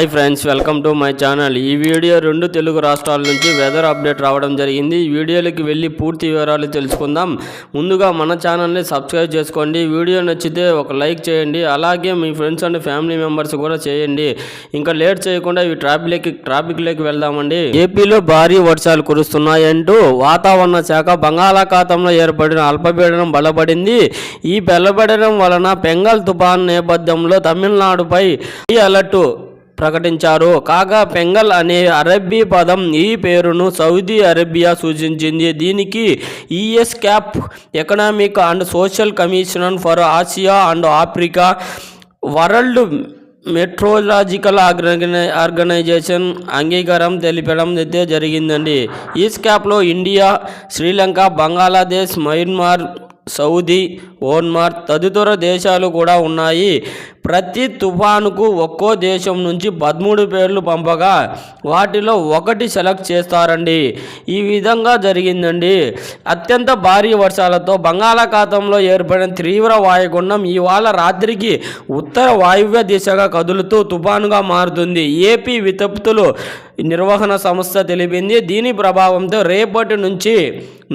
Hi friends, welcome to my channel. ఈ video రెండు తెలుగు రాష్ట్రాల నుంచి వెదర్ అప్డేట్ రావడం జరిగింది. ఈ వీడియోలోకి వెళ్ళి పూర్తి వివరాలు తెలుసుకుందాం. ముందుగా మన ఛానల్ని సబ్స్క్రైబ్ చేసుకోండి. వీడియో నచ్చితే ఒక లైక్ చేయండి. అలాగే మీ ఫ్రెండ్స్ అండ్ ఫ్యామిలీ మెంబర్స్ కూడా చేయండి. ఇంకా లేట్ చేయకుండా ఈ ట్రాఫిక్లోకి వెళ్దామండి. ఏపీలో భారీ వర్షాలు కురుస్తున్నాయంటూ వాతావరణ శాఖ బంగాళాఖాతంలో ఏర్పడిన అల్పపీడనం బలపడింది. ఈ బలపడడం వలన బెంగాల్ తుఫాన్ నేపథ్యంలో తమిళనాడుపై ఈ అలర్ట్ ప్రకటించారు. కాగా బెంగాల్ అనే అరబ్బీ పదం ఈ పేరును సౌదీ అరేబియా సూచించింది. దీనికి ESCAP economic and social commission for Asia and Africa world meteorological organisation అంగీకారం తెలిపడం అయితే జరిగిందండి. ఈ స్కాప్లో India, Sri Lanka, Bangladesh, Myanmar, Saudi, Oman తదితర దేశాలు కూడా ఉన్నాయి. ప్రతి తుఫానుకు ఒక్కో దేశం నుంచి 13 పేర్లు పంపగా వాటిలో ఒకటి సెలెక్ట్ చేస్తారండి. ఈ విధంగా జరిగిందండి. అత్యంత భారీ వర్షాలతో బంగాళాఖాతంలో ఏర్పడిన తీవ్ర వాయుగుండం ఇవాళ రాత్రికి ఉత్తర వాయువ్య దిశగా కదులుతూ తుఫానుగా మారుతుంది. ఏపీ విపత్తుల నిర్వహణ సంస్థ తెలిపింది. దీని ప్రభావంతో రేపటి నుంచి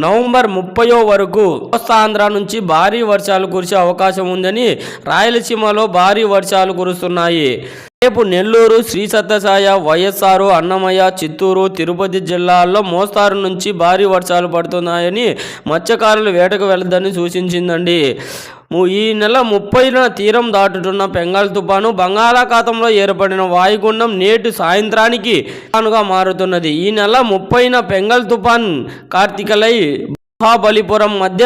నవంబర్ 30 వరకు కోస్తాంధ్ర నుంచి భారీ వర్షాలు కురిసే అవకాశం ఉందని, రాయలసీమలో భారీ వర్షాలు కురుస్తున్నాయి. రేపు నెల్లూరు, శ్రీ సత్యసాయి, వైఎస్ఆర్, అన్నమయ్య, చిత్తూరు, తిరుపతి జిల్లాల్లో మోస్తారు నుంచి భారీ వర్షాలు పడుతున్నాయని మత్స్యకారులు వేటకు వెళ్లొద్దని సూచించిందండి. ఈ నెల 30న తీరం దాటుతున్న బెంగాల్ తుఫాను బంగాళాఖాతంలో ఏర్పడిన వాయుగుండం నేటి సాయంత్రానికి తుఫానుగా మారుతున్నది. ఈ నెల 30న బెంగాల్ తుఫాన్ కార్తికలై మహాబలిపురం మధ్య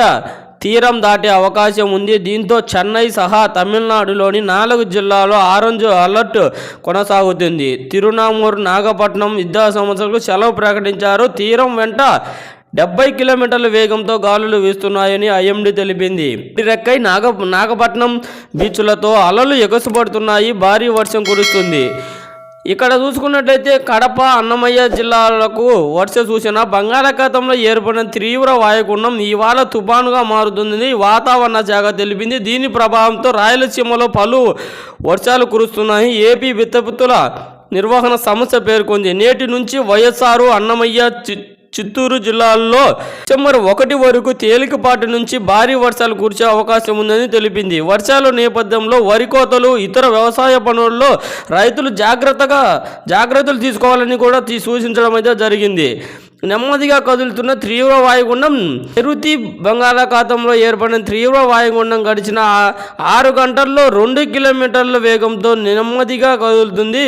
తీరం దాటే అవకాశం ఉంది. దీంతో చెన్నై సహా తమిళనాడులోని 4 జిల్లాల్లో ఆరెంజ్ అలర్ట్ కొనసాగుతుంది. తిరునామూరు, నాగపట్నం విద్యాసంస్థలకు సెలవు ప్రకటించారు. తీరం వెంట 70 కిలోమీటర్ల వేగంతో గాలులు వీస్తున్నాయని ఐఎండీ తెలిపింది. రెక్కై నాగపట్నం బీచ్లతో అలలు ఎగసిపడుతున్నాయి. భారీ వర్షం కురుస్తుంది. ఇక్కడ చూసుకున్నట్లయితే కడప, అన్నమయ్య జిల్లాలకు వర్ష సూచన. బంగాళాఖాతంలో ఏర్పడిన తీవ్ర వాయుగుండం ఇవాళ తుఫానుగా మారుతుందని వాతావరణ శాఖ తెలిపింది. దీని ప్రభావంతో రాయలసీమలో పలు వర్షాలు కురుస్తున్నాయి. ఏపీ విపత్తుల నిర్వహణ సంస్థ పేర్కొంది. నేటి నుంచి వైఎస్ఆర్, అన్నమయ్య, చిత్తూరు జిల్లాల్లో డిసెంబర్ 1 వరకు తేలికపాటి నుంచి భారీ వర్షాలు కురిసే అవకాశం ఉందని తెలిపింది. వర్షాల నేపథ్యంలో వరి కోతలు, ఇతర వ్యవసాయ పనుల్లో రైతులు జాగ్రత్తలు తీసుకోవాలని కూడా సూచించడం అయితే జరిగింది. నెమ్మదిగా కదులుతున్న తీవ్ర వాయుగుండం నైరుతి బంగాళాఖాతంలో ఏర్పడిన తీవ్ర వాయుగుండం గడిచిన 6 గంటల్లో 2 కిలోమీటర్ల వేగంతో నెమ్మదిగా కదులుతుంది.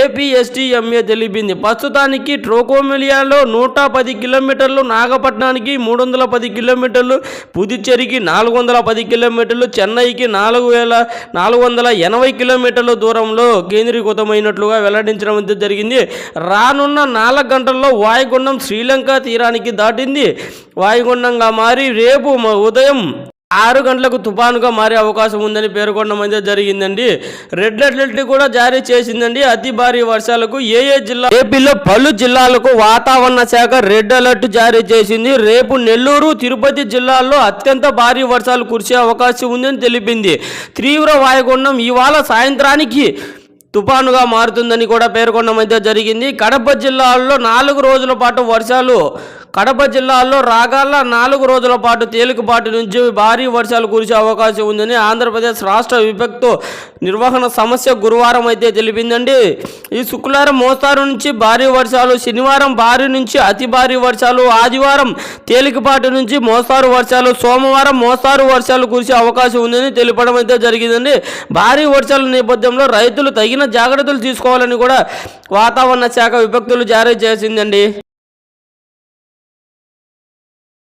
ఏపీఎస్టీఎంఏ తెలిపింది. ప్రస్తుతానికి ట్రోకోమిలియాలో 110 కిలోమీటర్లు, నాగపట్నానికి 310 కిలోమీటర్లు, పుదుచ్చేరికి 410 కిలోమీటర్లు, చెన్నైకి 4480 కిలోమీటర్ల దూరంలో కేంద్రీకృతమైనట్లుగా వెల్లడించడం జరిగింది. రానున్న 4 గంటల్లో వాయుగుండం శ్రీలంక తీరానికి దాటింది. వాయుగుండంగా మారి రేపు ఉదయం 6 గంటలకు తుఫానుగా మారే అవకాశం ఉందని పేర్కొనడం అయితే జరిగిందండి. రెడ్ అలర్ట్ కూడా జారీ చేసిందండి. అతి భారీ వర్షాలకు ఏపీలో పలు జిల్లాలకు వాతావరణ శాఖ రెడ్ అలర్ట్ జారీ చేసింది. రేపు నెల్లూరు, తిరుపతి జిల్లాల్లో అత్యంత భారీ వర్షాలు కురిసే అవకాశం ఉందని తెలిపింది. తీవ్ర వాయుగుండం ఇవాళ సాయంత్రానికి తుఫానుగా మారుతుందని కూడా పేర్కొనడం అయితే జరిగింది. కడప జిల్లాలో 4 రోజుల పాటు వర్షాలు. కడప జిల్లాలో రాగల 4 రోజుల పాటు తేలికపాటి నుంచి భారీ వర్షాలు కురిసే అవకాశం ఉందని ఆంధ్రప్రదేశ్ రాష్ట్ర విపత్తు నిర్వహణ సమస్య గురువారం అయితే తెలిపిందండి. ఈ శుక్రవారం మోస్తారు నుంచి భారీ వర్షాలు, శనివారం భారీ నుంచి అతి భారీ వర్షాలు, ఆదివారం తేలికపాటి నుంచి మోస్తారు వర్షాలు, సోమవారం మోస్తారు వర్షాలు కురిసే అవకాశం ఉందని తెలపడం అయితే జరిగిందండి. భారీ వర్షాల నేపథ్యంలో రైతులు తగిన జాగ్రత్తలు తీసుకోవాలని కూడా వాతావరణ శాఖ విపత్తులు జారీ చేసిందండి.